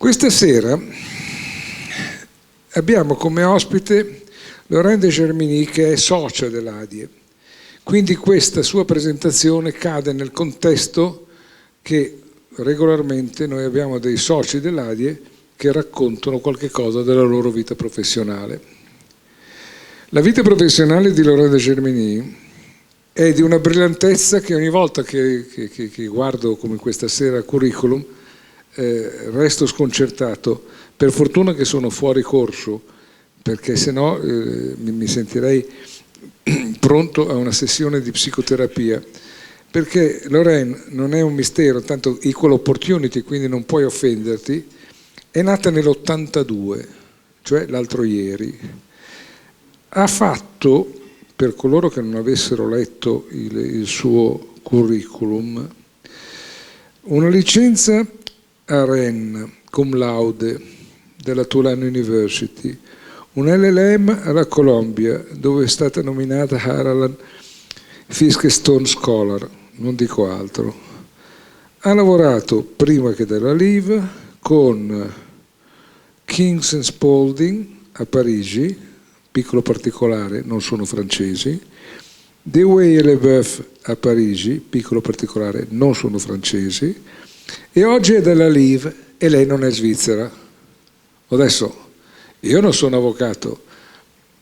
Questa sera abbiamo come ospite Lorraine de Germigny, che è socia dell'ADIE. Quindi questa sua presentazione cade nel contesto che regolarmente noi abbiamo dei soci dell'ADIE che raccontano qualche cosa della loro vita professionale. La vita professionale di Lorraine de Germigny è di una brillantezza che ogni volta che guardo, come questa sera, il curriculum, resto sconcertato. Per fortuna che sono fuori corso, perché sennò mi sentirei pronto a una sessione di psicoterapia, perché Lorraine non è un mistero, tanto equal opportunity, quindi non puoi offenderti. È nata nell'82, cioè l'altro ieri. Ha fatto, per coloro che non avessero letto il suo curriculum, una licenza a Rennes, cum laude, della Tulane University, un LLM alla Columbia, dove è stata nominata Harlan Fiske Stone Scholar, non dico altro. Ha lavorato, prima che dalla LIV, con Kings Spalding a Parigi, piccolo particolare, non sono francesi, Dewey e Leboeuf a Parigi, piccolo particolare, non sono francesi, e oggi è dalla LIV e lei non è svizzera. Adesso, io non sono avvocato,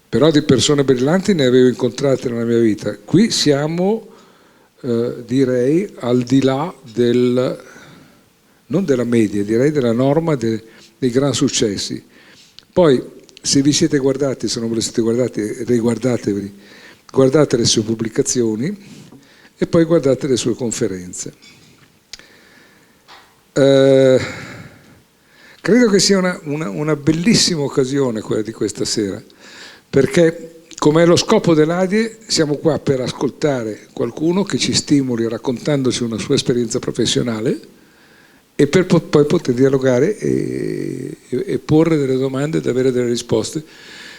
però di persone brillanti ne avevo incontrate nella mia vita. Qui siamo, direi, al di là non della media, direi della norma dei gran successi. Poi, se vi siete guardati, se non ve le siete guardati, riguardatevi, guardate le sue pubblicazioni e poi guardate le sue conferenze. Credo che sia una bellissima occasione quella di questa sera, perché, come è lo scopo dell'ADIE, siamo qua per ascoltare qualcuno che ci stimoli raccontandoci una sua esperienza professionale e per poi poter dialogare e porre delle domande ed avere delle risposte,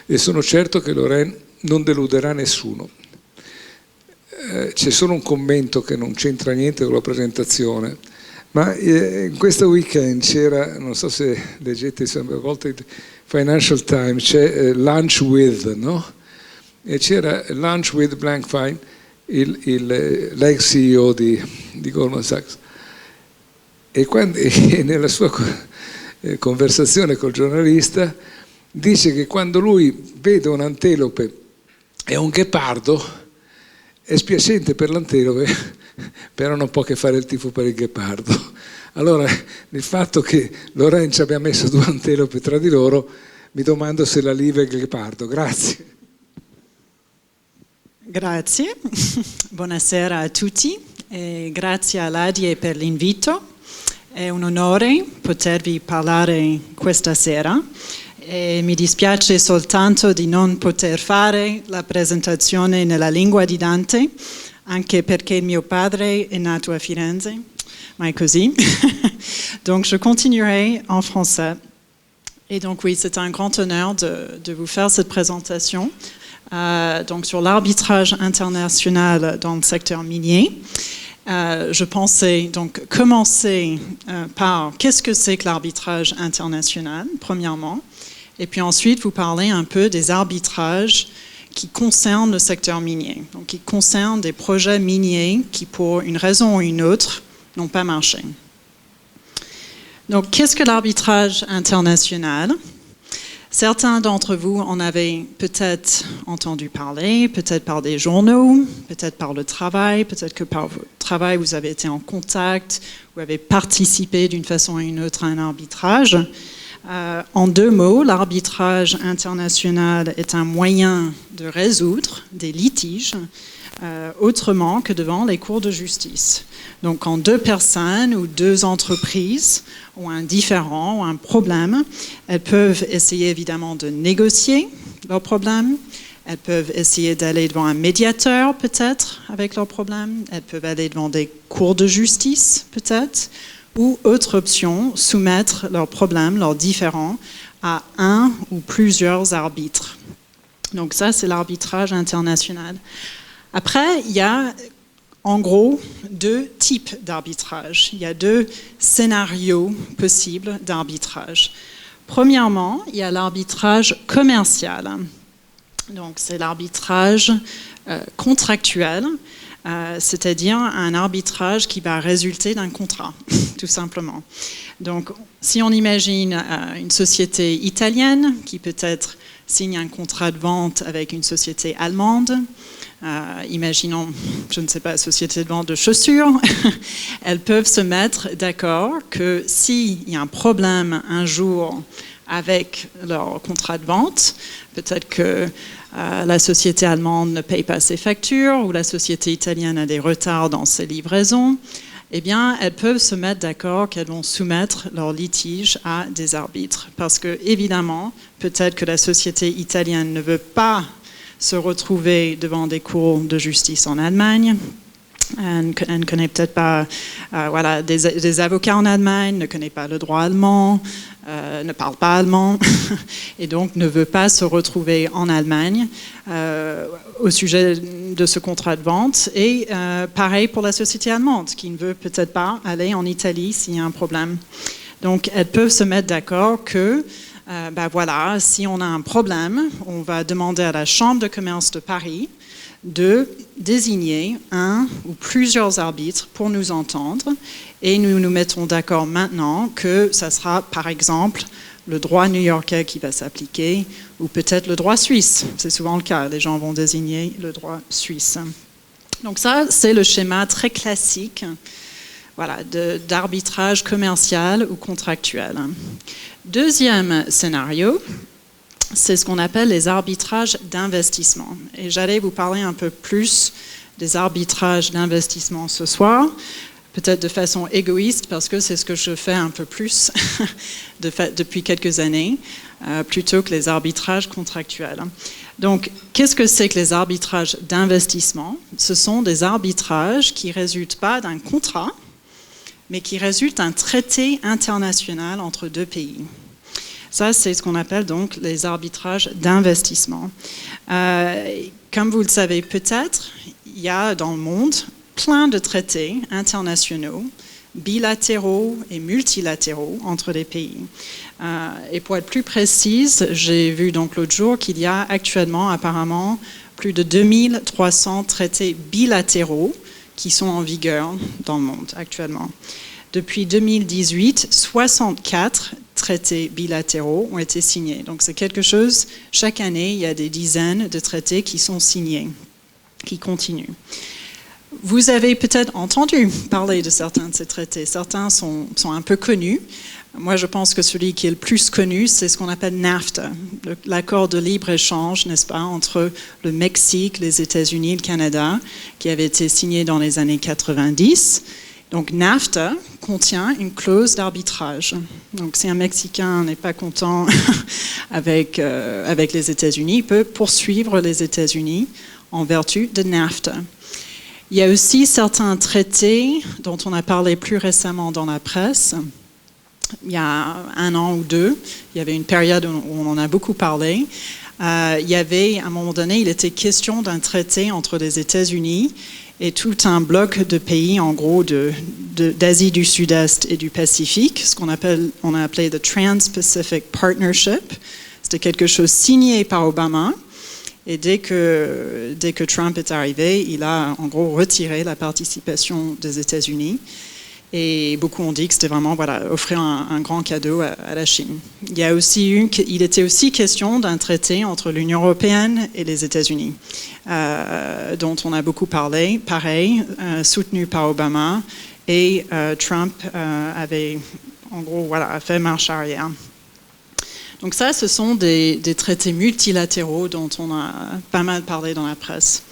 e sono certo che Lorraine non deluderà nessuno. C'è solo un commento che non c'entra niente con la presentazione, ma in questo weekend c'era, non so se leggete a volte il Financial Times, c'è Lunch With, no? E c'era Lunch With Blankfein, l'ex CEO di Goldman Sachs. E nella sua conversazione col giornalista dice che quando lui vede un'antelope e un ghepardo è spiacente per l'antelope, però non può che fare il tifo per il ghepardo. Allora, il fatto che Lorraine ci abbia messo due antelope tra di loro, mi domando se la LIV è il ghepardo. Grazie. Grazie, buonasera a tutti e grazie all'ADIE per l'invito. È un onore potervi parlare questa sera e mi dispiace soltanto di non poter fare la presentazione nella lingua di Dante, anche perché mio padre è nato a Firenze, ma è così. Donc je continuerai en français. Et donc oui, c'est un grand honneur de vous faire cette présentation donc sur l'arbitrage international dans le secteur minier. Je pensais donc commencer par qu'est-ce que c'est que l'arbitrage international, premièrement, et puis ensuite vous parler un peu des arbitrages qui concernent le secteur minier, donc qui concernent des projets miniers qui, pour une raison ou une autre, n'ont pas marché. Donc, qu'est-ce que l'arbitrage international ? Certains d'entre vous en avez peut-être entendu parler, peut-être par des journaux, peut-être par le travail, peut-être que par votre travail vous avez été en contact, vous avez participé d'une façon ou une autre à un arbitrage. En deux mots, l'arbitrage international est un moyen de résoudre des litiges autrement que devant les cours de justice. Donc quand deux personnes ou deux entreprises ont un différend ou un problème, elles peuvent essayer évidemment de négocier leur problème, elles peuvent essayer d'aller devant un médiateur peut-être avec leur problème, elles peuvent aller devant des cours de justice peut-être, ou autre option, soumettre leurs problèmes, leurs différends à un ou plusieurs arbitres. Donc ça, c'est l'arbitrage international. Après, il y a en gros 2 types d'arbitrage. Il y a 2 scénarios possibles d'arbitrage. Premièrement, il y a l'arbitrage commercial. Donc, c'est l'arbitrage contractuel, c'est-à-dire un arbitrage qui va résulter d'un contrat, tout simplement. Donc, si on imagine une société italienne qui peut-être signe un contrat de vente avec une société allemande, imaginons, je ne sais pas, société de vente de chaussures, elles peuvent se mettre d'accord que s'il y a un problème un jour avec leur contrat de vente, peut-être que la société allemande ne paye pas ses factures ou la société italienne a des retards dans ses livraisons, eh bien, elles peuvent se mettre d'accord qu'elles vont soumettre leur litige à des arbitres. Parce que, évidemment, peut-être que la société italienne ne veut pas se retrouver devant des cours de justice en Allemagne. Elle ne connaît peut-être pas des avocats en Allemagne, ne connaît pas le droit allemand, ne parle pas allemand, et donc ne veut pas se retrouver en Allemagne au sujet de ce contrat de vente. Et pareil pour la société allemande, qui ne veut peut-être pas aller en Italie s'il y a un problème. Donc elles peuvent se mettre d'accord que si on a un problème, on va demander à la Chambre de commerce de Paris de désigner un ou plusieurs arbitres pour nous entendre, et nous nous mettons d'accord maintenant que ça sera par exemple le droit new-yorkais qui va s'appliquer, ou peut-être le droit suisse. C'est souvent le cas, les gens vont désigner le droit suisse. Donc ça, c'est le schéma très classique d'arbitrage commercial ou contractuel. Deuxième scénario, c'est ce qu'on appelle les arbitrages d'investissement. Et j'allais vous parler un peu plus des arbitrages d'investissement ce soir, peut-être de façon égoïste, parce que c'est ce que je fais un peu plus depuis quelques années, plutôt que les arbitrages contractuels. Donc, qu'est-ce que c'est que les arbitrages d'investissement? Ce sont des arbitrages qui ne résultent pas d'un contrat, mais qui résultent d'un traité international entre 2 pays. Ça, c'est ce qu'on appelle donc les arbitrages d'investissement. Comme vous le savez peut-être, il y a dans le monde plein de traités internationaux, bilatéraux et multilatéraux entre les pays. Et pour être plus précise, j'ai vu donc l'autre jour qu'il y a actuellement apparemment plus de 2300 traités bilatéraux qui sont en vigueur dans le monde actuellement. Depuis 2018, 64 traités bilatéraux ont été signés. Donc c'est quelque chose, chaque année, il y a des dizaines de traités qui sont signés, qui continuent. Vous avez peut-être entendu parler de certains de ces traités. Certains sont un peu connus. Moi, je pense que celui qui est le plus connu, c'est ce qu'on appelle NAFTA, l'accord de libre-échange, n'est-ce pas, entre le Mexique, les États-Unis et le Canada, qui avait été signé dans les années 90. Donc NAFTA contient une clause d'arbitrage. Donc si un Mexicain n'est pas content avec les États-Unis, il peut poursuivre les États-Unis en vertu de NAFTA. Il y a aussi certains traités dont on a parlé plus récemment dans la presse. Il y a 1 an ou 2, il y avait une période où on en a beaucoup parlé. Il y avait, à un moment donné, il était question d'un traité entre les États-Unis et tout un bloc de pays, en gros, d'Asie du Sud-Est et du Pacifique, ce qu'on a appelé the Trans-Pacific Partnership. C'était quelque chose signé par Obama. Et dès que Trump est arrivé, il a en gros retiré la participation des États-Unis. Et beaucoup ont dit que c'était vraiment offrir un grand cadeau à la Chine. Il était aussi question d'un traité entre l'Union européenne et les États-Unis, dont on a beaucoup parlé, pareil, soutenu par Obama. Et Trump avait en gros a fait marche arrière. Donc ça, ce sont des traités multilatéraux dont on a pas mal parlé dans la presse.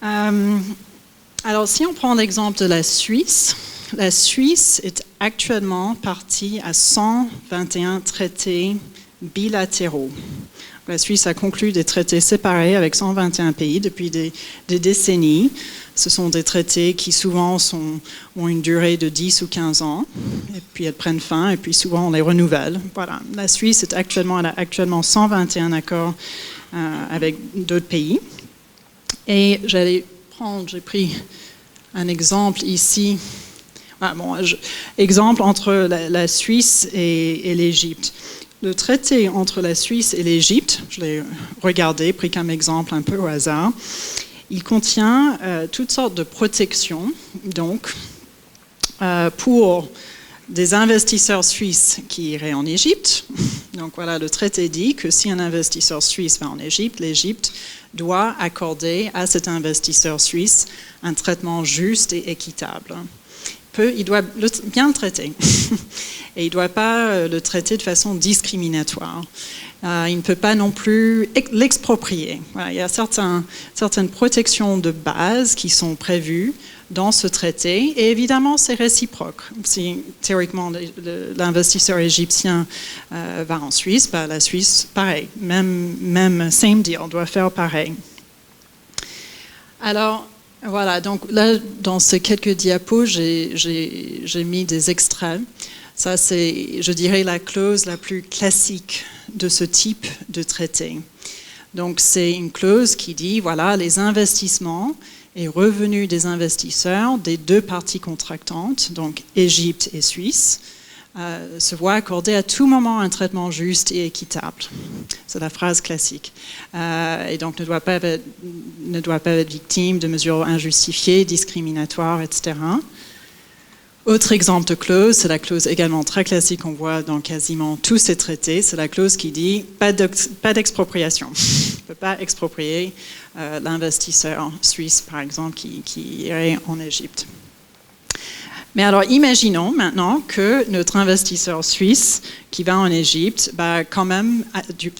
Alors, si on prend l'exemple de la Suisse est actuellement partie à 121 traités bilatéraux. La Suisse a conclu des traités séparés avec 121 pays depuis des décennies. Ce sont des traités qui souvent ont une durée de 10 ou 15 ans, et puis elles prennent fin, et puis souvent on les renouvelle. Voilà. La Suisse elle a actuellement 121 accords avec d'autres pays. Et j'ai pris un exemple ici. Exemple entre la Suisse et l'Égypte. Le traité entre la Suisse et l'Égypte, je l'ai regardé, pris comme exemple un peu au hasard, il contient toutes sortes de protections, donc, pour des investisseurs suisses qui iraient en Égypte. Donc voilà, le traité dit que si un investisseur suisse va en Égypte, l'Égypte doit accorder à cet investisseur suisse un traitement juste et équitable. Il doit bien le traiter. Et il ne doit pas le traiter de façon discriminatoire. Il ne peut pas non plus l'exproprier. Voilà, il y a certaines protections de base qui sont prévues dans ce traité. Et évidemment, c'est réciproque. Si théoriquement l'investisseur égyptien va en Suisse, la Suisse, pareil. Même same deal, doit faire pareil. Alors, voilà, donc là, dans ces quelques diapos, j'ai mis des extraits. Ça, c'est, je dirais, la clause la plus classique de ce type de traité. Donc, c'est une clause qui dit, voilà, les investissements et revenus des investisseurs des deux parties contractantes, donc Égypte et Suisse, se voient accorder à tout moment un traitement juste et équitable. C'est la phrase classique. Et donc ne doit pas être victime de mesures injustifiées, discriminatoires, etc. Autre exemple de clause, c'est la clause également très classique qu'on voit dans quasiment tous ces traités, c'est la clause qui dit pas d'expropriation. On ne peut pas exproprier l'investisseur suisse, par exemple, qui irait en Égypte. Mais alors, imaginons maintenant que notre investisseur suisse qui va en Égypte, quand même,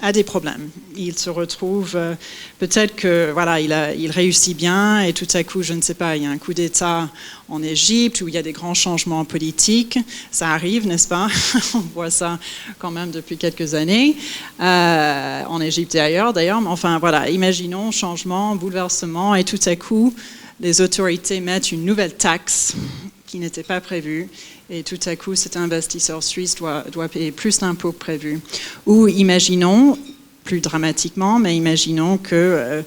a des problèmes. Il se retrouve, peut-être que, voilà, il réussit bien et tout à coup, je ne sais pas, il y a un coup d'État en Égypte où il y a des grands changements politiques. Ça arrive, n'est-ce pas? On voit ça quand même depuis quelques années, en Égypte et ailleurs d'ailleurs. Mais enfin, voilà, imaginons changement, bouleversement et tout à coup, les autorités mettent une nouvelle taxe qui n'était pas prévu, et tout à coup, cet investisseur suisse doit payer plus d'impôts que prévu. Ou imaginons, plus dramatiquement, mais imaginons que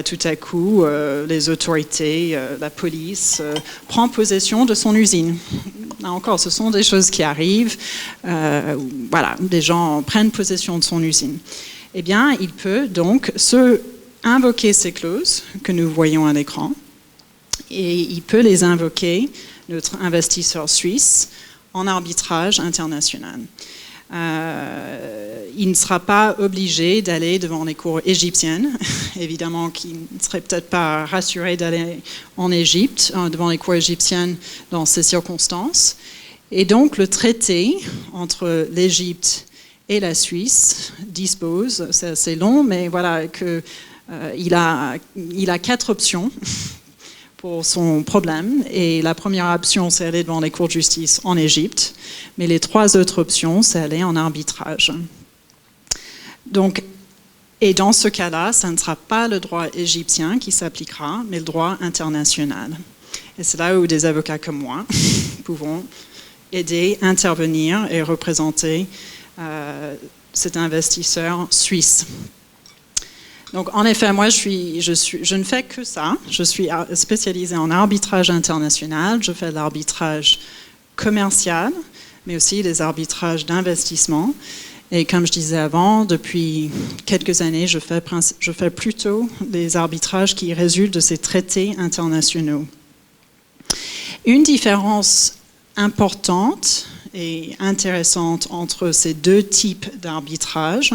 tout à coup, les autorités, la police, prend possession de son usine. Là encore, ce sont des choses qui arrivent. Voilà, des gens prennent possession de son usine. Eh bien, il peut donc invoquer ces clauses que nous voyons à l'écran, et il peut les invoquer, notre investisseur suisse, en arbitrage international. Il ne sera pas obligé d'aller devant les cours égyptiennes, évidemment qu'il ne serait peut-être pas rassuré d'aller en Égypte, devant les cours égyptiennes dans ces circonstances. Et donc le traité entre l'Égypte et la Suisse dispose, c'est assez long, mais voilà, il a 4 options pour son problème, et la première option, c'est aller devant les cours de justice en Égypte, mais les 3 autres options, c'est aller en arbitrage. Donc, et dans ce cas-là, ça ne sera pas le droit égyptien qui s'appliquera, mais le droit international. Et c'est là où des avocats comme moi pouvons aider, intervenir et représenter cet investisseur suisse. Donc, en effet, moi, je ne fais que ça. Je suis spécialisée en arbitrage international. Je fais de l'arbitrage commercial, mais aussi des arbitrages d'investissement. Et comme je disais avant, depuis quelques années, je fais plutôt des arbitrages qui résultent de ces traités internationaux. Une différence importante et intéressante entre ces 2 types d'arbitrage,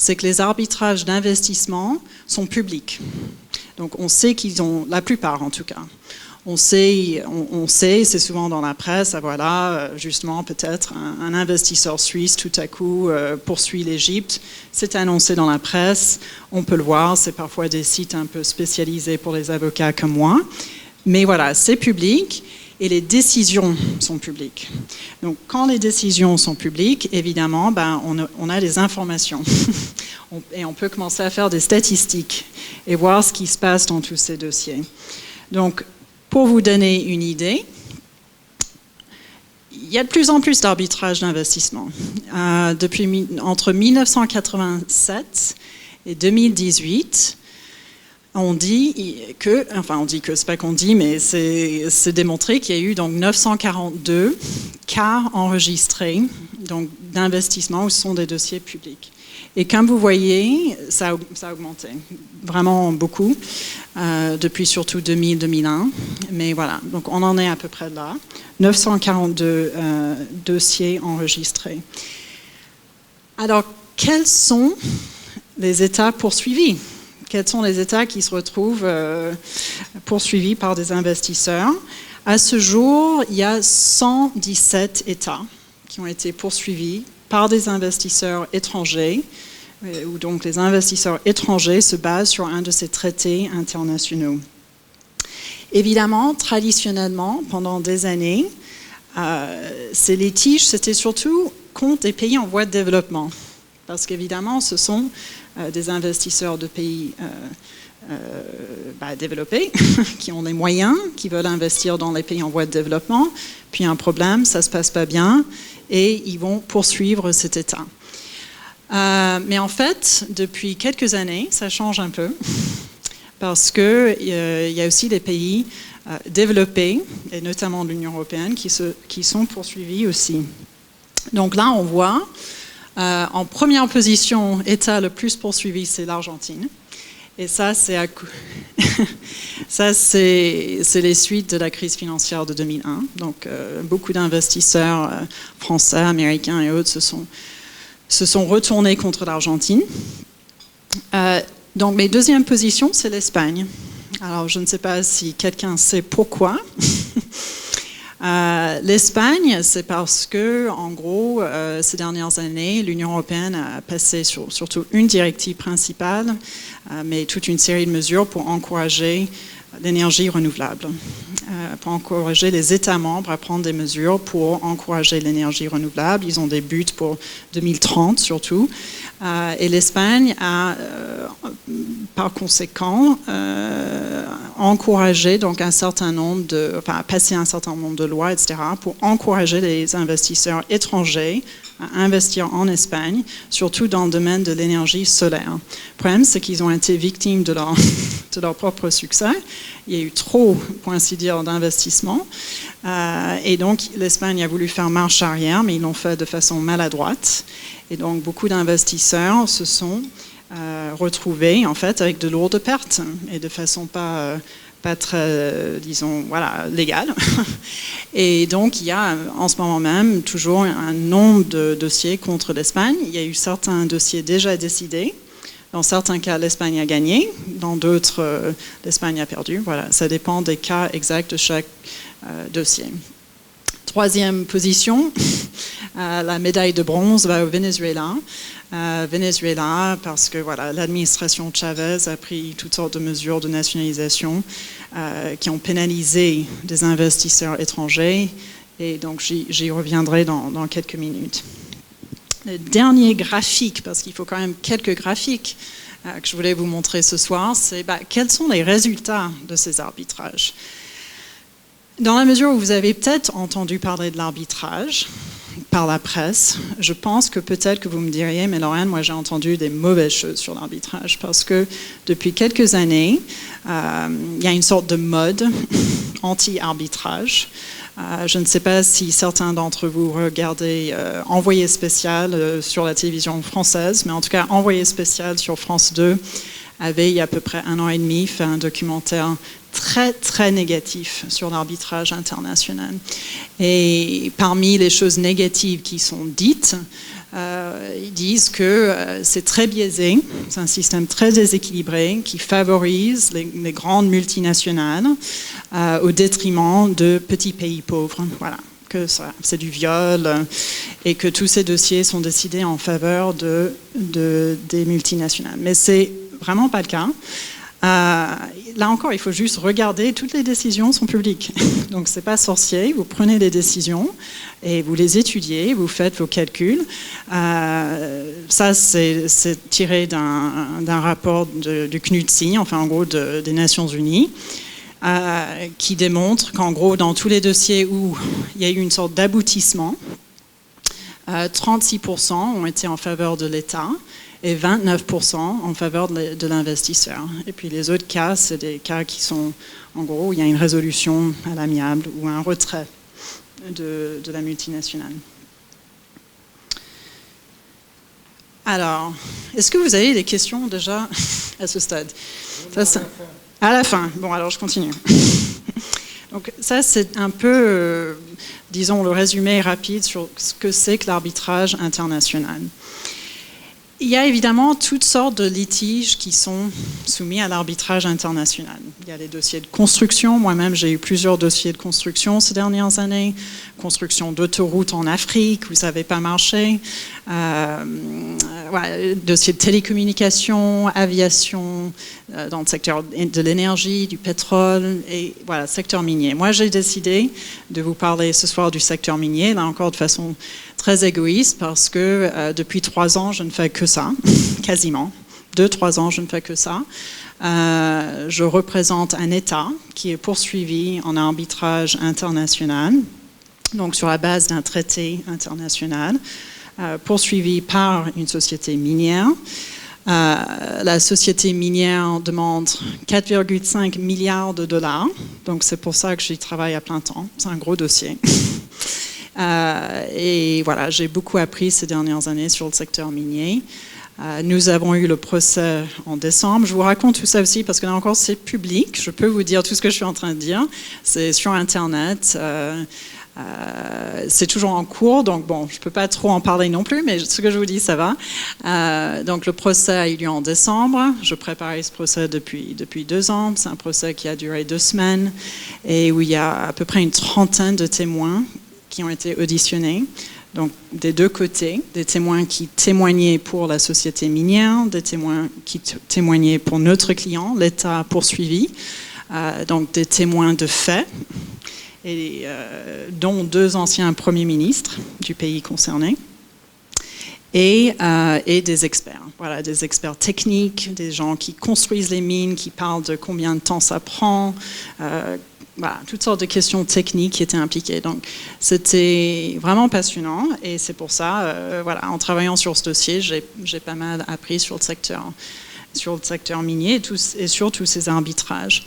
c'est que les arbitrages d'investissement sont publics. Donc on sait qu'ils ont, la plupart en tout cas, on sait, c'est souvent dans la presse, voilà, justement peut-être un investisseur suisse tout à coup poursuit l'Égypte, c'est annoncé dans la presse, on peut le voir, c'est parfois des sites un peu spécialisés pour les avocats comme moi, mais voilà, c'est public. Et les décisions sont publiques. Donc, quand les décisions sont publiques, évidemment, on a des informations. Et on peut commencer à faire des statistiques et voir ce qui se passe dans tous ces dossiers. Donc, pour vous donner une idée, il y a de plus en plus d'arbitrage d'investissement. Entre 1987 et 2018, on dit que, c'est pas qu'on dit, mais c'est démontré qu'il y a eu donc 942 cas enregistrés donc d'investissement où ce sont des dossiers publics. Et comme vous voyez, ça a augmenté vraiment beaucoup depuis surtout 2000-2001. Mais voilà, donc on en est à peu près là. 942 dossiers enregistrés. Alors, quels sont les États poursuivis? Quels sont les États qui se retrouvent poursuivis par des investisseurs? À ce jour, il y a 117 États qui ont été poursuivis par des investisseurs étrangers, où donc les investisseurs étrangers se basent sur un de ces traités internationaux. Évidemment, traditionnellement, pendant des années, ces litiges, c'était surtout contre des pays en voie de développement. Parce qu'évidemment, ce sont des investisseurs de pays développés, qui ont les moyens, qui veulent investir dans les pays en voie de développement, puis un problème, ça ne se passe pas bien, et ils vont poursuivre cet État. Mais en fait, depuis quelques années, ça change un peu, parce qu'il y a aussi des pays développés, et notamment l'Union européenne, qui sont poursuivis aussi. Donc là, on voit, en première position, État le plus poursuivi, c'est l'Argentine. Et ça, c'est les suites de la crise financière de 2001. Donc, beaucoup d'investisseurs français, américains et autres se sont retournés contre l'Argentine. Donc, mes deuxième position, c'est l'Espagne. Alors, je ne sais pas si quelqu'un sait pourquoi. L'Espagne, c'est parce que, en gros, ces dernières années, l'Union européenne a passé surtout une directive principale, mais toute une série de mesures pour encourager l'énergie renouvelable, pour encourager les États membres à prendre des mesures pour encourager l'énergie renouvelable. Ils ont des buts pour 2030 surtout. Et l'Espagne a, par conséquent, encouragé donc passé un certain nombre de lois, etc., pour encourager les investisseurs étrangers à investir en Espagne, surtout dans le domaine de l'énergie solaire. Le problème, c'est qu'ils ont été victimes de leur propre succès. Il y a eu trop, pour ainsi dire, d'investissements. Et donc, l'Espagne a voulu faire marche arrière, mais ils l'ont fait de façon maladroite. Et donc, beaucoup d'investisseurs se sont retrouvés, en fait, avec de lourdes pertes, et de façon pas très, disons, légale. Et donc, il y a en ce moment même toujours un nombre de dossiers contre l'Espagne. Il y a eu certains dossiers déjà décidés. Dans certains cas, l'Espagne a gagné. Dans d'autres, l'Espagne a perdu. Voilà, ça dépend des cas exacts de chaque dossier. Troisième position, la médaille de bronze va au Venezuela. Venezuela, parce que l'administration Chavez a pris toutes sortes de mesures de nationalisation qui ont pénalisé des investisseurs étrangers, et donc j'y reviendrai dans quelques minutes. Le dernier graphique, parce qu'il faut quand même quelques graphiques que je voulais vous montrer ce soir, c'est quels sont les résultats de ces arbitrages. Dans la mesure où vous avez peut-être entendu parler de l'arbitrage par la presse, je pense que peut-être que vous me diriez, mais Lauriane, moi j'ai entendu des mauvaises choses sur l'arbitrage, parce que depuis quelques années, il y a une sorte de mode anti-arbitrage. Je ne sais pas si certains d'entre vous regardez Envoyé spécial sur la télévision française, mais en tout cas Envoyé spécial sur France 2 avait il y a à peu près 1 an et demi fait un documentaire très très négatif sur l'arbitrage international. Et parmi les choses négatives qui sont dites, ils disent que c'est très biaisé, c'est un système très déséquilibré qui favorise les grandes multinationales au détriment de petits pays pauvres. Voilà, que c'est du viol et que tous ces dossiers sont décidés en faveur des multinationales. Mais c'est vraiment pas le cas. Là encore, il faut juste regarder, toutes les décisions sont publiques. Donc, c'est pas sorcier, vous prenez les décisions et vous les étudiez, vous faites vos calculs. Ça, c'est tiré d'un rapport du CNUTSI, enfin en gros des Nations Unies, qui démontre qu'en gros, dans tous les dossiers où il y a eu une sorte d'aboutissement, 36% ont été en faveur de l'État et 29% en faveur de l'investisseur. Et puis les autres cas, c'est des cas qui sont, en gros, il y a une résolution à l'amiable ou un retrait de la multinationale. Alors, est-ce que vous avez des questions déjà à ce stade? À la fin. Bon, alors je continue. Donc ça, c'est un peu, disons, le résumé rapide sur ce que c'est que l'arbitrage international. Il y a évidemment toutes sortes de litiges qui sont soumis à l'arbitrage international. Il y a les dossiers de construction. Moi-même, j'ai eu plusieurs dossiers de construction ces dernières années. Construction d'autoroutes en Afrique où ça n'avait pas marché. Dossiers de télécommunications, aviation, dans le secteur de l'énergie, du pétrole et voilà, secteur minier. Moi, j'ai décidé de vous parler ce soir du secteur minier, là encore de façon très égoïste parce que depuis 3 ans, je ne fais que ça, quasiment. 2-3 ans, je ne fais que ça. Je représente un État qui est poursuivi en arbitrage international, donc sur la base d'un traité international, poursuivi par une société minière. La société minière demande 4,5 milliards de dollars, donc c'est pour ça que j'y travaille à plein temps. C'est un gros dossier. Et voilà, j'ai beaucoup appris ces dernières années sur le secteur minier. Nous avons eu le procès en décembre. Je vous raconte tout ça aussi parce que là encore c'est public. Je peux vous dire tout ce que je suis en train de dire. C'est sur Internet. C'est toujours en cours, donc bon, je ne peux pas trop en parler non plus, mais ce que je vous dis, ça va. Donc le procès a eu lieu en décembre. Je préparais ce procès depuis 2 ans. C'est un procès qui a duré 2 semaines et où il y a à peu près une trentaine de témoins qui ont été auditionnés. Donc des deux côtés, des témoins qui témoignaient pour la société minière, des témoins qui témoignaient pour notre client, l'État poursuivi, donc des témoins de fait, et, dont 2 anciens premiers ministres du pays concerné, et des experts. Voilà, des experts techniques, des gens qui construisent les mines, qui parlent de combien de temps ça prend, voilà, toutes sortes de questions techniques qui étaient impliquées. Donc, c'était vraiment passionnant et c'est pour ça, voilà, en travaillant sur ce dossier, j'ai pas mal appris sur le secteur minier et sur tous ces arbitrages.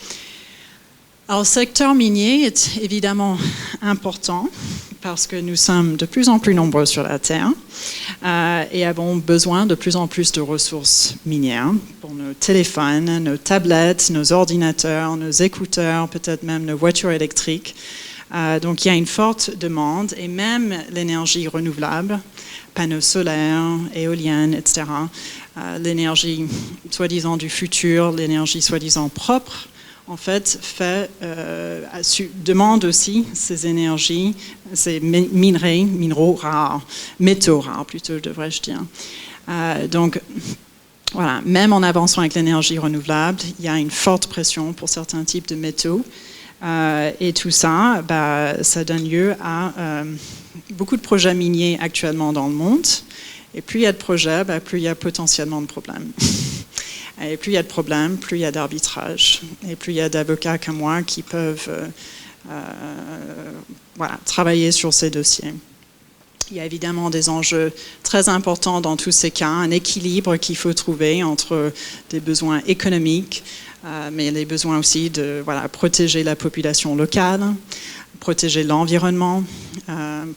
Alors, le secteur minier est évidemment important parce que nous sommes de plus en plus nombreux sur la Terre et avons besoin de plus en plus de ressources minières pour nos téléphones, nos tablettes, nos ordinateurs, nos écouteurs, peut-être même nos voitures électriques. Donc il y a une forte demande et même l'énergie renouvelable, panneaux solaires, éoliennes, etc. L'énergie soi-disant du futur, l'énergie soi-disant propre, en fait, demande aussi ces énergies, ces minéraux rares, métaux rares plutôt, devrais-je dire. Donc, voilà, même en avançant avec l'énergie renouvelable, il y a une forte pression pour certains types de métaux. Et tout ça, ça donne lieu à beaucoup de projets miniers actuellement dans le monde. Et plus il y a de projets, plus il y a potentiellement de problèmes. Et plus il y a de problèmes, plus il y a d'arbitrage. Et plus il y a d'avocats comme moi qui peuvent voilà, travailler sur ces dossiers. Il y a évidemment des enjeux très importants dans tous ces cas, un équilibre qu'il faut trouver entre des besoins économiques, mais les besoins aussi de voilà, protéger la population locale, protéger l'environnement,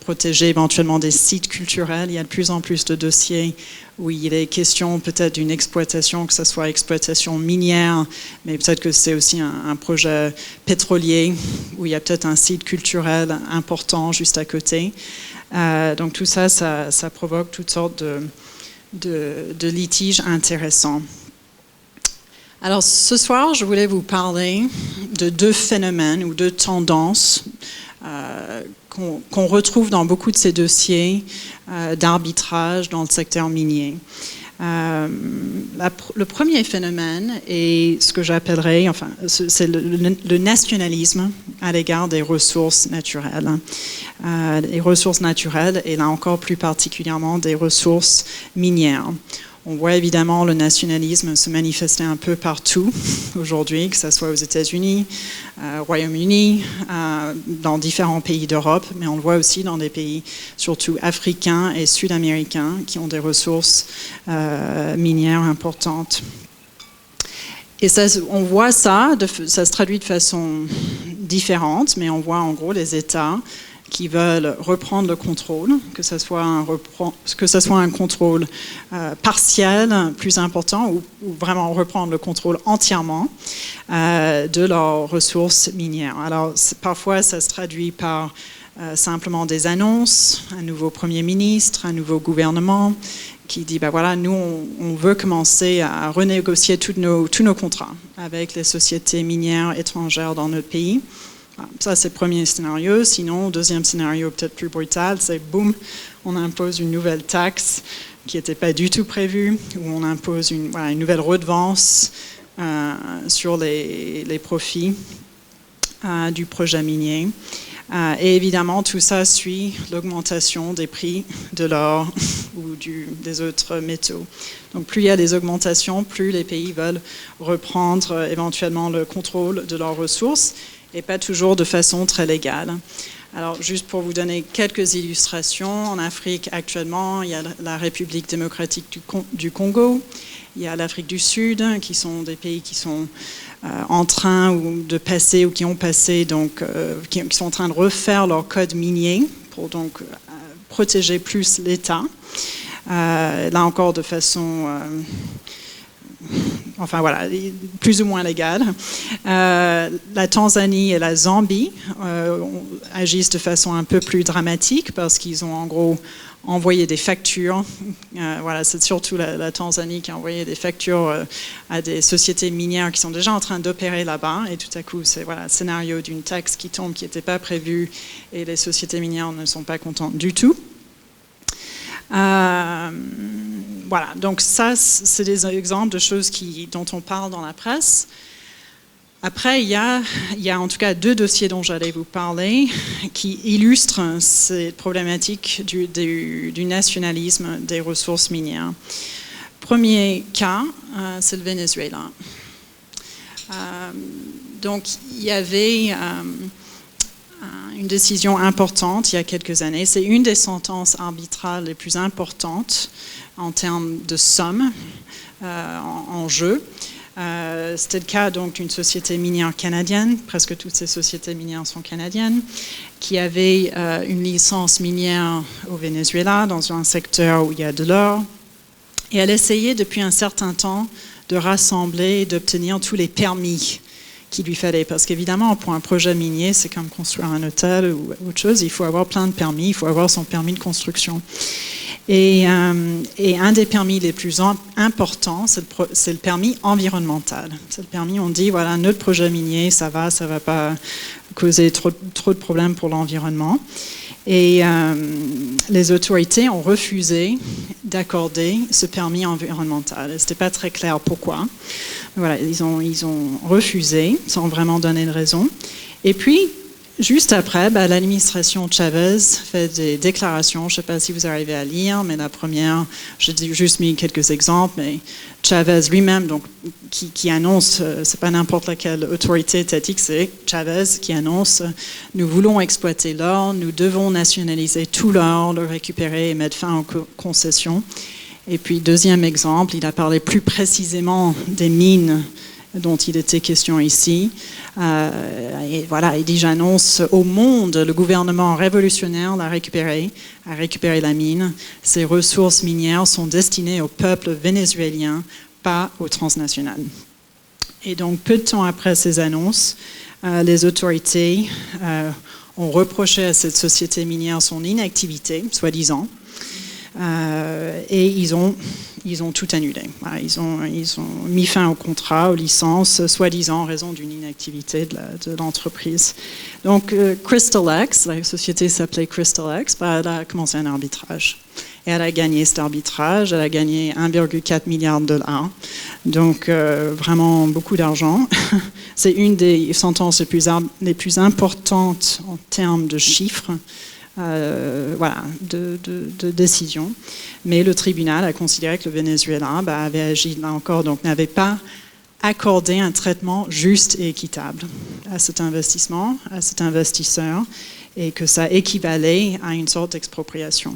protéger éventuellement des sites culturels. Il y a de plus en plus de dossiers où il est question peut-être d'une exploitation, que ce soit exploitation minière, mais peut-être que c'est aussi un projet pétrolier où il y a peut-être un site culturel important juste à côté. Donc tout ça, ça provoque toutes sortes de litiges intéressants. Alors ce soir, je voulais vous parler de 2 phénomènes ou 2 tendances qu'on retrouve dans beaucoup de ces dossiers d'arbitrage dans le secteur minier. Le premier phénomène est ce que j'appellerais, enfin, c'est le nationalisme à l'égard des ressources naturelles. Les ressources naturelles, et là encore plus particulièrement des ressources minières. On voit évidemment le nationalisme se manifester un peu partout aujourd'hui, que ce soit aux États-Unis, au Royaume-Uni, dans différents pays d'Europe, mais on le voit aussi dans des pays surtout africains et sud-américains qui ont des ressources minières importantes. Et ça, on voit ça, ça se traduit de façon différente, mais on voit en gros les États qui veulent reprendre le contrôle, que ce soit un contrôle partiel, plus important, ou vraiment reprendre le contrôle entièrement de leurs ressources minières. Alors parfois ça se traduit par simplement des annonces, un nouveau Premier ministre, un nouveau gouvernement qui dit, ben voilà, nous on veut commencer à renégocier tous nos contrats avec les sociétés minières étrangères dans notre pays. Ça, c'est le premier scénario. Sinon, deuxième scénario peut-être plus brutal, c'est boum, on impose une nouvelle taxe qui n'était pas du tout prévue, où on impose une nouvelle redevance sur les profits du projet minier. Et évidemment, tout ça suit l'augmentation des prix de l'or ou des autres métaux. Donc plus il y a des augmentations, plus les pays veulent reprendre éventuellement le contrôle de leurs ressources, et pas toujours de façon très légale. Alors, juste pour vous donner quelques illustrations, en Afrique actuellement, il y a la République démocratique du Congo, il y a l'Afrique du Sud, qui sont des pays qui sont en train de passer ou qui ont passé, donc qui sont en train de refaire leur code minier pour donc protéger plus l'État. Là encore de façon enfin voilà, plus ou moins légale. La Tanzanie et la Zambie agissent de façon un peu plus dramatique parce qu'ils ont en gros envoyé des factures. Voilà, c'est surtout la Tanzanie qui a envoyé des factures à des sociétés minières qui sont déjà en train d'opérer là-bas. Et tout à coup, c'est le scénario d'une taxe qui tombe, qui n'était pas prévue, et les sociétés minières ne sont pas contentes du tout. Voilà, donc ça, c'est des exemples de choses dont on parle dans la presse. Après, il y a en tout cas 2 dossiers dont j'allais vous parler qui illustrent cette problématique du nationalisme des ressources minières. Premier cas, c'est le Venezuela. Donc, il y avait une décision importante il y a quelques années. C'est une des sentences arbitrales les plus importantes en termes de somme en jeu. C'était le cas donc d'une société minière canadienne, presque toutes ces sociétés minières sont canadiennes, qui avait une licence minière au Venezuela dans un secteur où il y a de l'or. Et elle essayait depuis un certain temps de rassembler et d'obtenir tous les permis qu'il lui fallait. Parce qu'évidemment, pour un projet minier, c'est comme construire un hôtel ou autre chose, il faut avoir plein de permis, il faut avoir son permis de construction. Et un des permis les plus importants, c'est le permis environnemental. C'est le permis, on dit, voilà, notre projet minier, ça va pas causer trop de problèmes pour l'environnement. Et les autorités ont refusé d'accorder ce permis environnemental. Ce n'était pas très clair pourquoi. Voilà, ils ont refusé, sans vraiment donner de raison. Et puis, juste après, l'administration Chavez fait des déclarations. Je ne sais pas si vous arrivez à lire, mais la première, j'ai juste mis quelques exemples, mais Chavez lui-même, donc, qui annonce, c'est pas n'importe laquelle autorité étatique, c'est Chavez qui annonce « Nous voulons exploiter l'or, nous devons nationaliser tout l'or, le récupérer et mettre fin aux concessions ». Et puis, deuxième exemple, il a parlé plus précisément des mines dont il était question ici. Et voilà, il dit, j'annonce au monde, le gouvernement révolutionnaire a récupéré la mine. Ces ressources minières sont destinées au peuple vénézuélien, pas aux transnationales. Et donc, peu de temps après ces annonces, les autorités ont reproché à cette société minière son inactivité, soi-disant. Et ils ont tout annulé. Voilà, ils ont mis fin au contrat, aux licences, soi-disant en raison d'une inactivité de l'entreprise. Donc Crystal X, la société s'appelait Crystal X, elle a commencé un arbitrage. Et elle a gagné cet arbitrage, elle a gagné 1,4 milliard de dollars. Donc vraiment beaucoup d'argent. C'est une des sentences les plus importantes en termes de chiffres de décision. Mais le tribunal a considéré que le Venezuela avait agi là encore, donc n'avait pas accordé un traitement juste et équitable à cet investissement, à cet investisseur, et que ça équivalait à une sorte d'expropriation.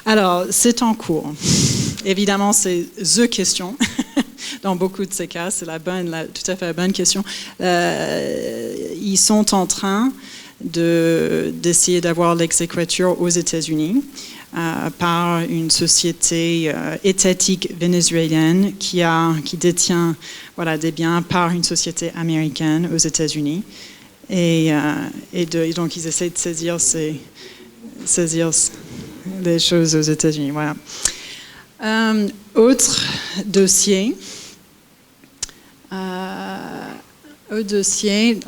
Alors, c'est en cours. Évidemment, c'est the question. Dans beaucoup de ces cas, c'est tout à fait la bonne question. Ils sont en train d'essayer d'avoir l'exéquatur aux États-Unis par une société étatique vénézuélienne qui détient des biens par une société américaine aux États-Unis. Et donc, ils essaient de saisir les choses aux États-Unis. Voilà. Autre dossier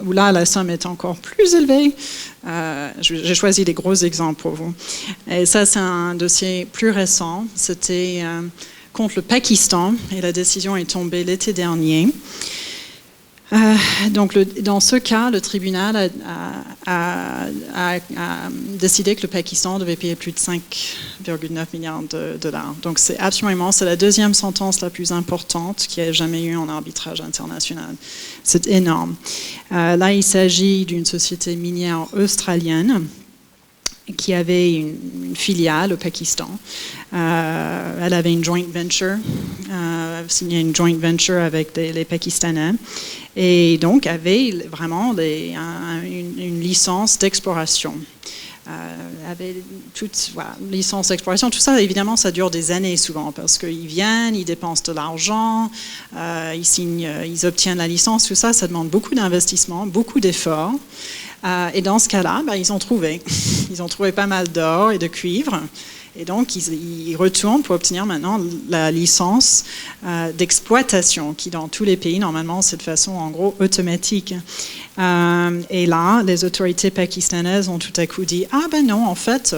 où là la somme est encore plus élevée. J'ai choisi des gros exemples pour vous. Et ça, c'est un dossier plus récent. C'était contre le Pakistan et la décision est tombée l'été dernier. Donc, dans ce cas, le tribunal a décidé que le Pakistan devait payer plus de 5,9 milliards de dollars. Donc, c'est la deuxième sentence la plus importante qu'il y ait jamais eu en arbitrage international. C'est énorme. Là, il s'agit d'une société minière australienne qui avait une filiale au Pakistan. Elle avait une joint venture, signé une joint venture avec les Pakistanais, et donc avait vraiment une licence d'exploration. Avait licence d'exploration, tout ça, évidemment, ça dure des années souvent, parce qu'ils viennent, ils dépensent de l'argent, ils obtiennent la licence, tout ça, ça demande beaucoup d'investissement, beaucoup d'efforts. Et dans ce cas-là, ils ont trouvé pas mal d'or et de cuivre. Et donc, ils retournent pour obtenir maintenant la licence d'exploitation, qui dans tous les pays, normalement, c'est de façon, en gros, automatique. Et là, les autorités pakistanaises ont tout à coup dit « Ah ben non, en fait,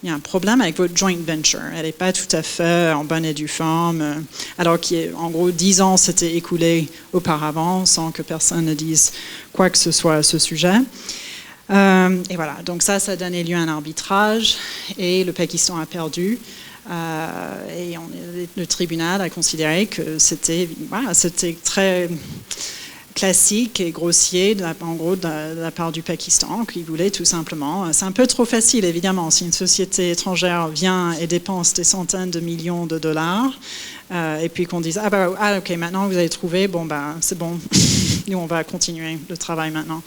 il y a un problème avec votre joint venture. Elle n'est pas tout à fait en bonne et due forme. » Alors qu'en gros, 10 ans s'étaient écoulés auparavant, sans que personne ne dise quoi que ce soit à ce sujet. Et voilà, donc ça a donné lieu à un arbitrage et le Pakistan a perdu. Et le tribunal a considéré que c'était très classique et grossier de la part du Pakistan, qu'il voulait tout simplement. C'est un peu trop facile, évidemment, si une société étrangère vient et dépense des centaines de millions de dollars, et puis qu'on dise ok, maintenant vous avez trouvé, c'est bon. Nous, on va continuer le travail maintenant.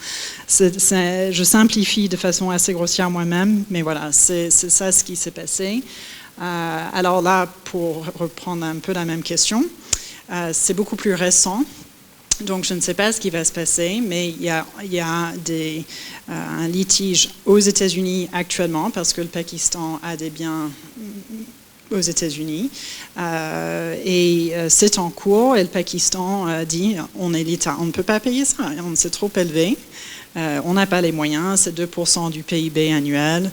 Je simplifie de façon assez grossière moi-même, mais voilà, c'est ça ce qui s'est passé. Alors là, pour reprendre un peu la même question, c'est beaucoup plus récent. Donc, je ne sais pas ce qui va se passer, mais il y a un litige aux États-Unis actuellement, parce que le Pakistan a des biens aux États-Unis, et c'est en cours, et le Pakistan dit on est l'État, on ne peut pas payer ça, c'est trop élevé, on n'a pas les moyens, c'est 2% du PIB annuel,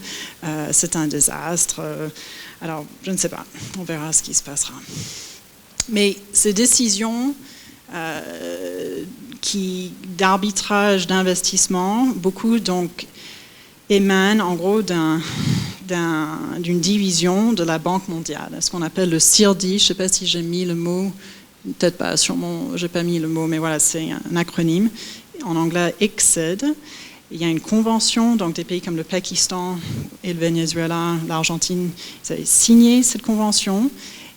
c'est un désastre. Alors, je ne sais pas, on verra ce qui se passera. Mais ces décisions d'arbitrage, d'investissement, beaucoup donc émanent en gros d'une division de la Banque mondiale, ce qu'on appelle le CIRDI. Je ne sais pas si j'ai mis le mot, peut-être pas, sûrement, je n'ai pas mis le mot, mais voilà, c'est un acronyme. En anglais, ICSID. Il y a une convention, donc des pays comme le Pakistan et le Venezuela, l'Argentine, ils avaient signé cette convention.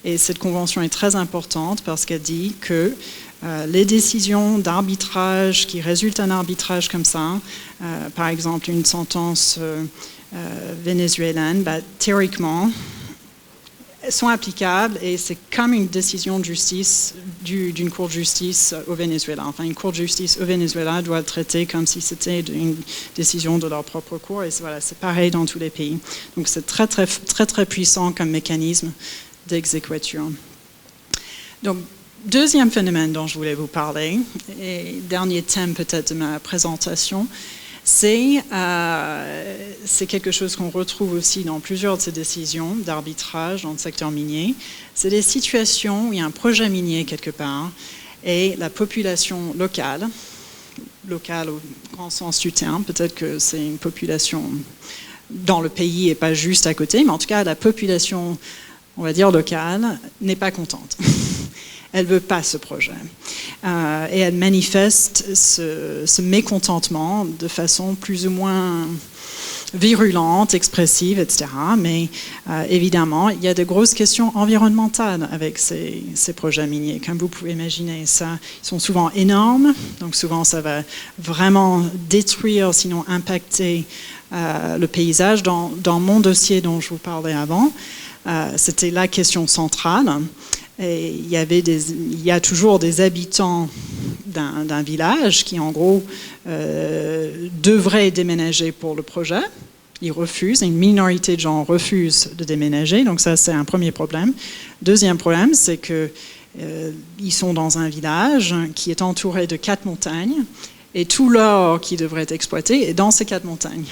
Et cette convention est très importante parce qu'elle dit que les décisions d'arbitrage qui résultent d'un arbitrage comme ça, par exemple une sentence vénézuélienne, théoriquement, sont applicables et c'est comme une décision de justice d'une cour de justice au Venezuela. Enfin, une cour de justice au Venezuela doit le traiter comme si c'était une décision de leur propre cour, et c'est pareil dans tous les pays. Donc c'est très, très, très, très puissant comme mécanisme d'exécution. Donc, deuxième phénomène dont je voulais vous parler, et dernier thème peut-être de ma présentation, c'est quelque chose qu'on retrouve aussi dans plusieurs de ces décisions d'arbitrage dans le secteur minier. C'est des situations où il y a un projet minier quelque part et la population locale, locale au grand sens du terme. Peut-être que c'est une population dans le pays et pas juste à côté, mais en tout cas, la population, on va dire locale, n'est pas contente. Elle ne veut pas ce projet. Et elle manifeste ce mécontentement de façon plus ou moins virulente, expressive, etc. Mais évidemment, il y a de grosses questions environnementales avec ces projets miniers. Comme vous pouvez imaginer, ça, ils sont souvent énormes, donc souvent ça va vraiment détruire, sinon impacter le paysage. Dans mon dossier dont je vous parlais avant, c'était la question centrale. Et il y a toujours des habitants d'un village qui, en gros, devraient déménager pour le projet. Ils refusent, une minorité de gens refusent de déménager, donc ça, c'est un premier problème. Deuxième problème, c'est qu'ils sont dans un village qui est entouré de 4 montagnes, et tout l'or qui devrait être exploité est dans ces 4 montagnes.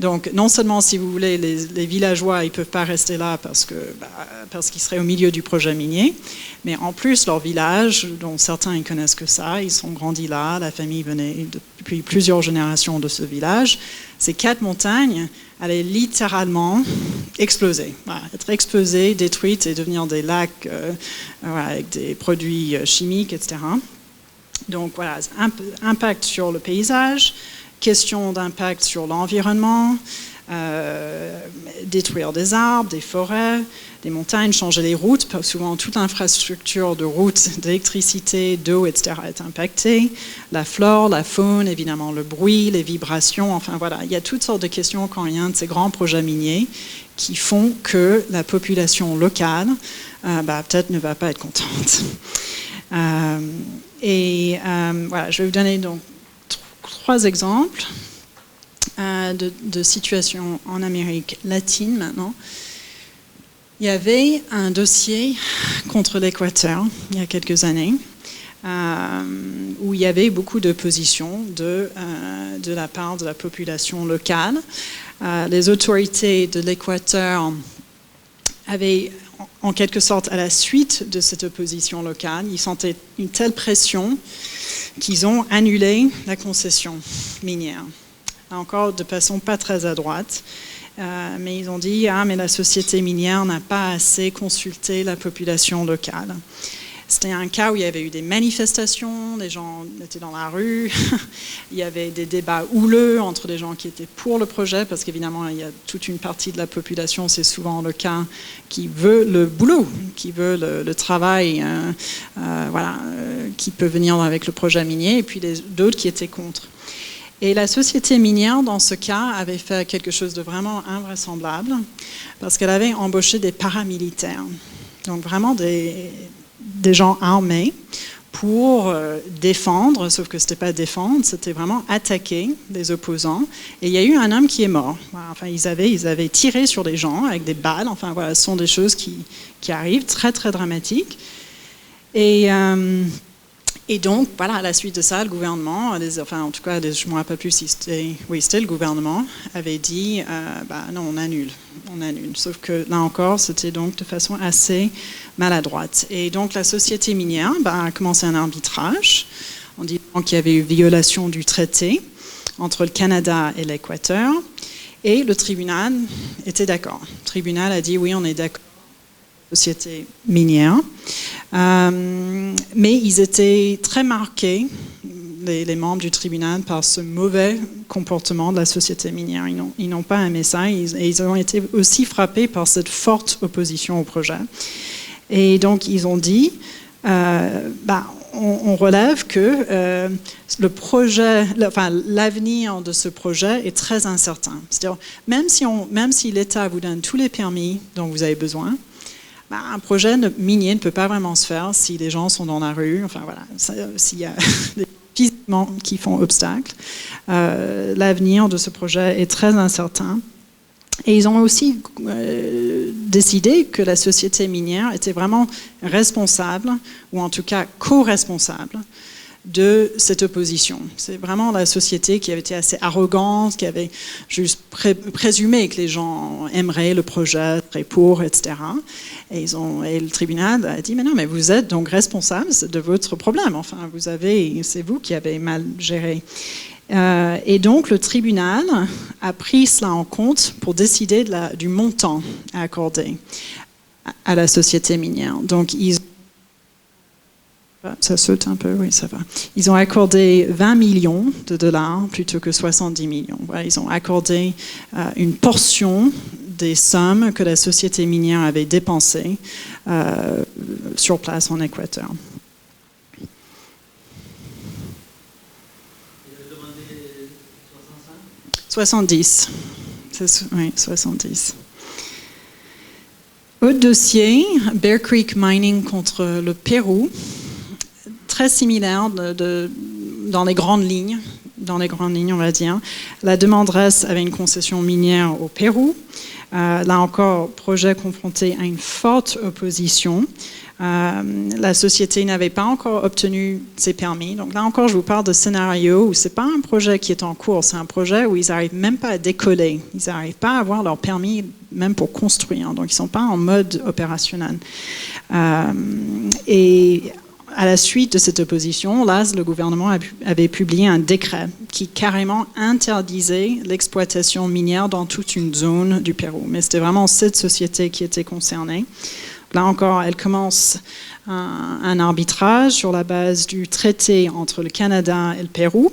Donc, non seulement, si vous voulez, les villageois, ils ne peuvent pas rester là parce qu'ils seraient au milieu du projet minier, mais en plus, leur village, dont certains ils connaissent que ça, ils sont grandis là, la famille venait depuis plusieurs générations de ce village. Ces 4 montagnes allaient littéralement exploser, être explosées, détruites et devenir des lacs avec des produits chimiques, etc. Donc voilà, impact sur le paysage, question d'impact sur l'environnement, détruire des arbres, des forêts, des montagnes, changer les routes, parce que souvent toute l'infrastructure de routes, d'électricité, d'eau, etc. est impactée. La flore, la faune, évidemment le bruit, les vibrations, enfin voilà, il y a toutes sortes de questions quand il y a un de ces grands projets miniers qui font que la population locale peut-être ne va pas être contente. Voilà, je vais vous donner donc 3 exemples de situations en Amérique latine maintenant. Il y avait un dossier contre l'Équateur il y a quelques années où il y avait beaucoup d'opposition de la part de la population locale. Les autorités de l'Équateur avaient, en quelque sorte, à la suite de cette opposition locale, ils sentaient une telle pression qu'ils ont annulé la concession minière. Là encore, de façon pas très à droite. Mais ils ont dit « Ah, mais la société minière n'a pas assez consulté la population locale ». C'était un cas où il y avait eu des manifestations, les gens étaient dans la rue, il y avait des débats houleux entre les gens qui étaient pour le projet, parce qu'évidemment, il y a toute une partie de la population, c'est souvent le cas, qui veut le boulot, qui veut le travail, qui peut venir avec le projet minier, et puis d'autres qui étaient contre. Et la société minière, dans ce cas, avait fait quelque chose de vraiment invraisemblable, parce qu'elle avait embauché des paramilitaires, donc vraiment des gens armés pour défendre, sauf que ce n'était pas défendre, c'était vraiment attaquer les opposants. Et il y a eu un homme qui est mort. Enfin, ils avaient tiré sur des gens avec des balles. Enfin, voilà, ce sont des choses qui arrivent, très, très dramatiques. Et donc, voilà, à la suite de ça, le gouvernement, en tout cas, je ne me rappelle plus si c'était le gouvernement, avait dit, non, on annule. Sauf que là encore, c'était donc de façon assez maladroite. Et donc, la société minière a commencé un arbitrage en disant qu'il y avait eu violation du traité entre le Canada et l'Équateur. Et le tribunal était d'accord. Le tribunal a dit, oui, on est d'accord. Société minière. Mais ils étaient très marqués, les membres du tribunal, par ce mauvais comportement de la société minière. Ils n'ont pas aimé ça et ils ont été aussi frappés par cette forte opposition au projet. Et donc, ils ont dit, on relève que le projet, l'avenir de ce projet est très incertain. C'est-à-dire, même si l'État vous donne tous les permis dont vous avez besoin, un projet minier ne peut pas vraiment se faire si les gens sont dans la rue, s'il y a des physiquement qui font obstacle. L'avenir de ce projet est très incertain. Et ils ont aussi décidé que la société minière était vraiment responsable, ou en tout cas co-responsable, de cette opposition. C'est vraiment la société qui avait été assez arrogante, qui avait juste présumé que les gens aimeraient le projet, très pour, etc. Et le tribunal a dit, mais non, mais vous êtes donc responsable de votre problème. Enfin, c'est vous qui avez mal géré. Et donc, le tribunal a pris cela en compte pour décider du montant à accorder à la société minière. Donc, ça saute un peu, oui, ça va. Ils ont accordé 20 millions de dollars plutôt que 70 millions. Voilà, ils ont accordé une portion des sommes que la société minière avait dépensées sur place en Équateur. Il a demandé 65 70. Oui, 70. Autre dossier, Bear Creek Mining contre le Pérou. Très similaire dans les grandes lignes, on va dire. La demanderesse avait une concession minière au Pérou. Là encore, projet confronté à une forte opposition. La société n'avait pas encore obtenu ses permis. Donc là encore, je vous parle de scénario où ce n'est pas un projet qui est en cours, c'est un projet où ils n'arrivent même pas à décoller. Ils n'arrivent pas à avoir leur permis même pour construire. Donc ils ne sont pas en mode opérationnel. Et à la suite de cette opposition, là, le gouvernement avait publié un décret qui carrément interdisait l'exploitation minière dans toute une zone du Pérou. Mais c'était vraiment cette société qui était concernée. Là encore, elle commence un arbitrage sur la base du traité entre le Canada et le Pérou.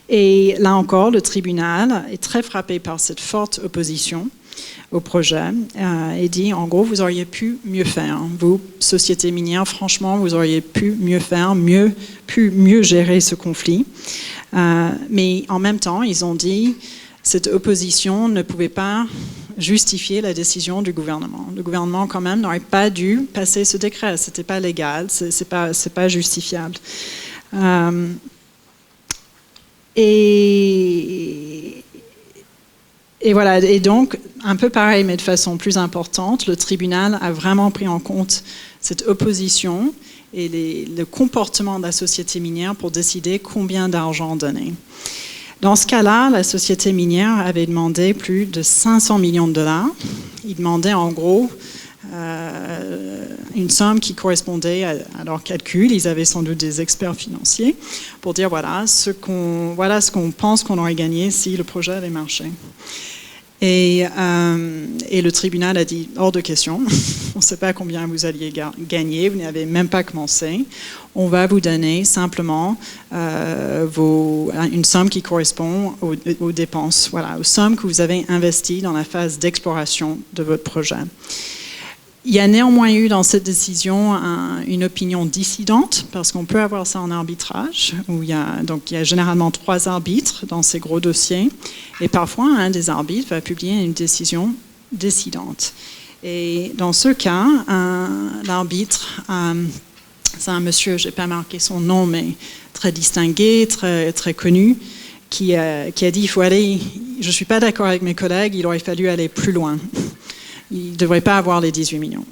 Et là encore, le tribunal est très frappé par cette forte opposition au projet et dit, en gros, vous auriez pu mieux faire. Vous, société minière, franchement, vous auriez pu mieux faire, mieux gérer ce conflit. Mais en même temps, ils ont dit, cette opposition ne pouvait pas justifier la décision du gouvernement. Le gouvernement, quand même, n'aurait pas dû passer ce décret. Ce n'était pas légal, c'est pas justifiable. Et voilà, et donc, un peu pareil, mais de façon plus importante, le tribunal a vraiment pris en compte cette opposition et le comportement de la société minière pour décider combien d'argent donner. Dans ce cas-là, la société minière avait demandé plus de 500 millions de dollars. Ils demandaient en gros une somme qui correspondait à leur calcul. Ils avaient sans doute des experts financiers pour dire voilà ce qu'on pense qu'on aurait gagné si le projet avait marché. Et le tribunal a dit hors de question, on ne sait pas combien vous alliez gagner, vous n'avez même pas commencé. On va vous donner simplement une somme qui correspond aux dépenses, voilà, aux sommes que vous avez investies dans la phase d'exploration de votre projet. Il y a néanmoins eu dans cette décision une opinion dissidente, parce qu'on peut avoir ça en arbitrage, où il y a généralement 3 arbitres dans ces gros dossiers, et parfois un des arbitres va publier une décision dissidente. Et dans ce cas, l'arbitre, c'est un monsieur, je n'ai pas marqué son nom, mais très distingué, très, très connu, qui a dit il faut aller, je ne suis pas d'accord avec mes collègues, il aurait fallu aller plus loin. Il ne devrait pas avoir les 18 millions.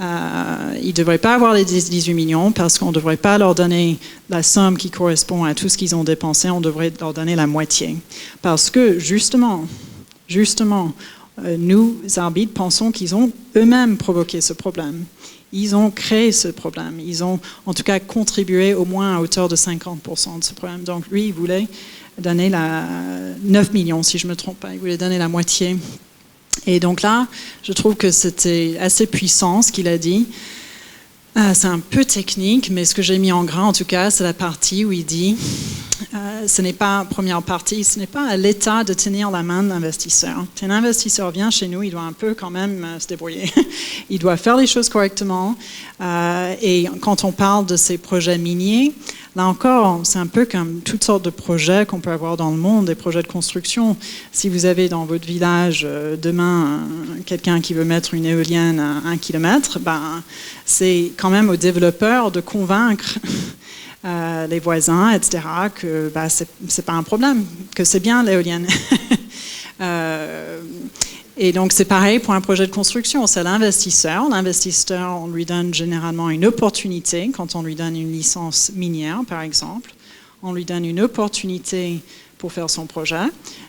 Il ne devrait pas avoir les 18 millions parce qu'on ne devrait pas leur donner la somme qui correspond à tout ce qu'ils ont dépensé, on devrait leur donner la moitié. Parce que justement, nous, arbitres, pensons qu'ils ont eux-mêmes provoqué ce problème. Ils ont créé ce problème. Ils ont en tout cas contribué au moins à hauteur de 50% de ce problème. Donc lui, il voulait donner 9 millions, si je ne me trompe pas. Il voulait donner la moitié. Et donc là, je trouve que c'était assez puissant ce qu'il a dit. C'est un peu technique, mais ce que j'ai mis en gras, en tout cas, c'est la partie où il dit ce n'est pas, première partie, ce n'est pas à l'État de tenir la main de l'investisseur. Un investisseur vient chez nous, il doit un peu quand même se débrouiller. Il doit faire les choses correctement. Et quand on parle de ces projets miniers, là encore, c'est un peu comme toutes sortes de projets qu'on peut avoir dans le monde, des projets de construction. Si vous avez dans votre village demain quelqu'un qui veut mettre une éolienne à 1 kilomètre, c'est quand même aux développeurs de convaincre les voisins, etc., que c'est pas un problème, que c'est bien l'éolienne. Et donc c'est pareil pour un projet de construction, c'est l'investisseur. L'investisseur, on lui donne généralement une opportunité, quand on lui donne une licence minière par exemple, on lui donne une opportunité pour faire son projet,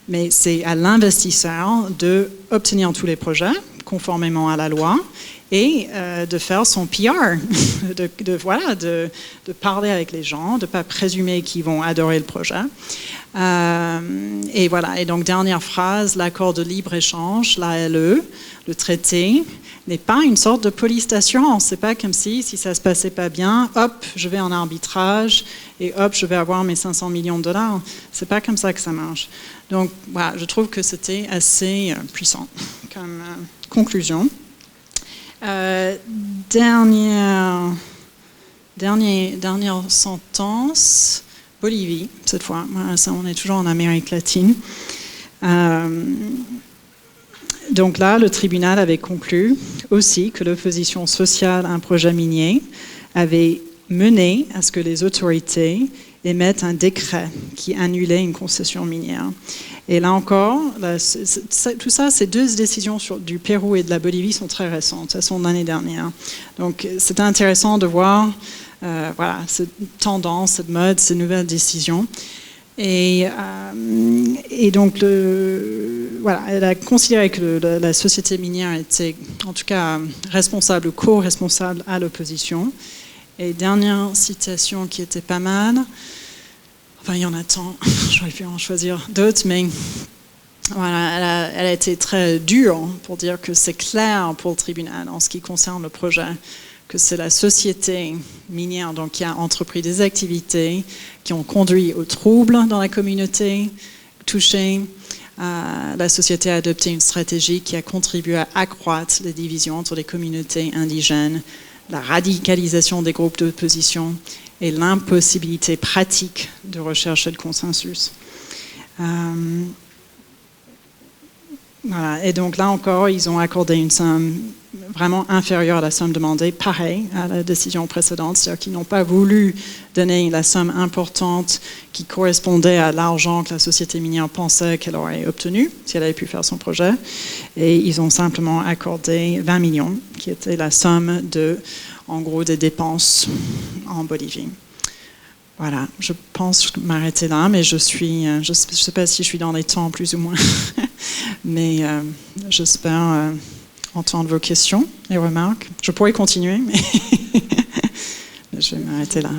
mais c'est à l'investisseur d'obtenir tous les projets conformément à la loi et de faire son PR, de parler avec les gens, de ne pas présumer qu'ils vont adorer le projet. Et voilà, et donc dernière phrase, l'accord de libre-échange, l'ALE, le traité, n'est pas une sorte de police d'assurance. C'est pas comme si ça se passait pas bien, hop, je vais en arbitrage et hop, je vais avoir mes 500 millions de dollars. C'est pas comme ça que ça marche. Donc voilà, je trouve que c'était assez puissant comme conclusion. Dernière sentence, Bolivie, cette fois. Ça, on est toujours en Amérique latine. Donc là, le tribunal avait conclu aussi que l'opposition sociale à un projet minier avait mené à ce que les autorités émettent un décret qui annulait une concession minière. Et là encore, tout ça, ces deux décisions du Pérou et de la Bolivie sont très récentes, elles sont de l'année dernière. Donc c'est intéressant de voir cette tendance, cette mode, ces nouvelles décisions. Et donc, elle a considéré que la société minière était, en tout cas, responsable ou co-responsable à l'opposition. Et dernière citation qui était pas mal, enfin, il y en a tant, j'aurais pu en choisir d'autres, mais voilà, elle a été très dure pour dire que c'est clair pour le tribunal en ce qui concerne le projet, que c'est la société minière donc, qui a entrepris des activités qui ont conduit aux troubles dans la communauté touchée. La société a adopté une stratégie qui a contribué à accroître les divisions entre les communautés indigènes, la radicalisation des groupes d'opposition et l'impossibilité pratique de rechercher le consensus. Voilà. Et donc là encore, ils ont accordé une somme vraiment inférieure à la somme demandée, pareil à la décision précédente, c'est-à-dire qu'ils n'ont pas voulu donner la somme importante qui correspondait à l'argent que la société minière pensait qu'elle aurait obtenu si elle avait pu faire son projet, et ils ont simplement accordé 20 millions, qui était la somme en gros, des dépenses en Bolivie. Voilà, je pense m'arrêter là, mais je ne sais pas si je suis dans les temps plus ou moins, mais j'espère entendre vos questions et remarques. Je pourrais continuer, mais je vais m'arrêter là.